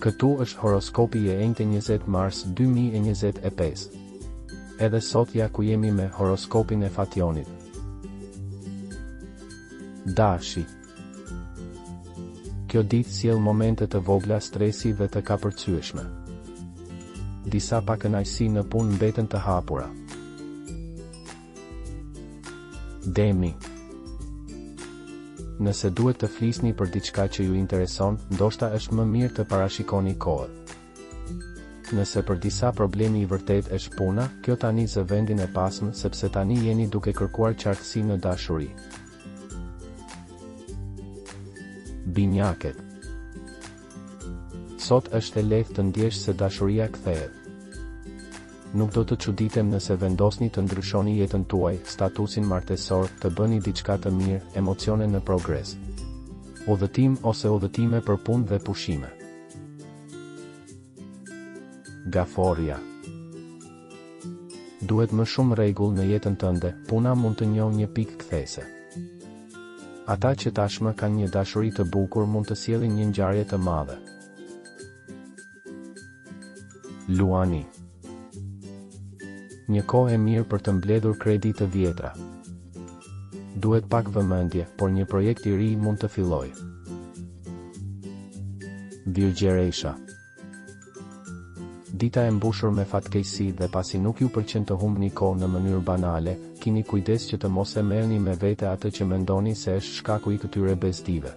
Këtu është horoskopi e enjte 20 mars 2025. Edhe sot ja ku jemi me horoskopin e Fationit. Dashi. Kjo ditë sjell momente të vogla stresi dhe të kapërcyeshme. Disa pa kënaqësi në punë mbeten të hapura. Demi. Nëse duhet të flisni për diçka që ju intereson, ndoshta është më mirë të parashikoni kohën. Nëse për disa problemi i vërtet është puna, kjo tani zë vendin e pasëm sepse tani jeni duke kërkuar qartësi në dashuri. Binjaket. Sot është e lehtë të ndjesh se dashuria kthehet. Nuk do të çuditem nëse vendosni të ndryshoni jetën tuaj, statusin martesor, të bëni diçka të mirë, emocione në progres. Udhëtim ose udhëtime për punë dhe pushime. Gaforia. Duhet më shumë rregull në jetën tënde, puna mund të njohë një pikë kthese. Ata që tashmë kanë një dashuri të bukur mund të sjellin një ngjarje të madhe. Luani. Një kohë e mirë për të mbledhur kredi të vjetra. Duhet pak vëmendje, por një projekt i ri mund të fillojë. Virgjeresha. Dita e mbushur me fatkeqësi dhe pasi nuk ju pëlqen të humbni kohë në mënyrë banale, keni kujdes që të mos e merrni me vete atë që mendoni se është shkaku i këtyre bezdive.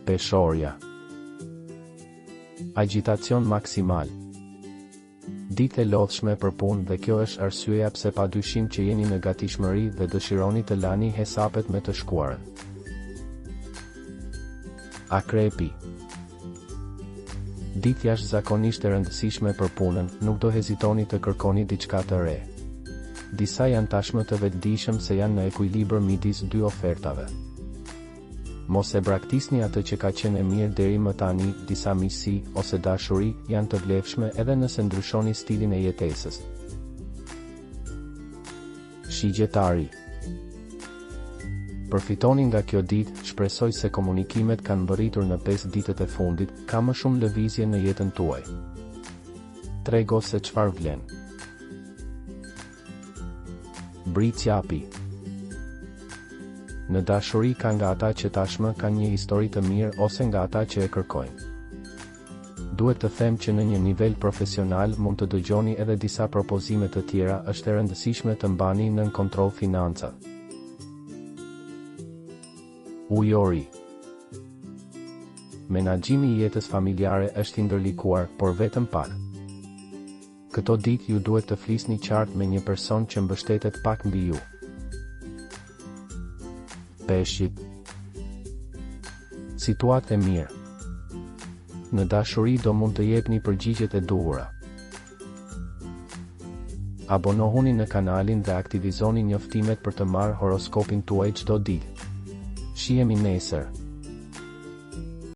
Peshorja. Agitacion maksimal. Ditë e lodhshme për punë dhe kjo është arsyeja pse padyshim që jeni në gatishmëri dhe dëshironi të lani hesapet me të shkuarën. Akrepi. Ditë jashtëzakonisht e rëndësishme për punën, nuk do hezitoni të kërkoni diçka të re. Disa janë tashmë të vetëdijshëm se janë në ekuilibër midis dy ofertave. Mos e braktisni atë që ka qenë e mirë deri më tani, disa miqësi ose dashuri janë të vlefshme edhe nëse ndryshoni stilin e jetesës. Shigjetari. Përfitoni nga kjo ditë, shpresoj se komunikimet kanë mbërritur në 5 ditët e fundit, ka më shumë lëvizje në jetën tuaj. Trego se çfarë vlen. Britsjapi. Në dashuri ka nga ata që tashmë kanë një histori të mirë ose nga ata që e kërkojnë. Duhet të them që në një nivel profesional mund të dëgjoni edhe disa propozime të tjera, është e rëndësishme të mbani nën kontroll financat. Ujori. Menaxhimi i jetës familjare është i ndërlikuar, por vetëm pak. Këto ditë ju duhet të flisni qartë me një person që mbështetet pak mbi ju. Peshqit. Situatë e mirë. Në dashuri do mund të jepni përgjigjet e duhura. Abonohuni në kanalin dhe aktivizoni njoftimet për të marrë horoskopin tuaj çdo ditë. Shihemi nesër.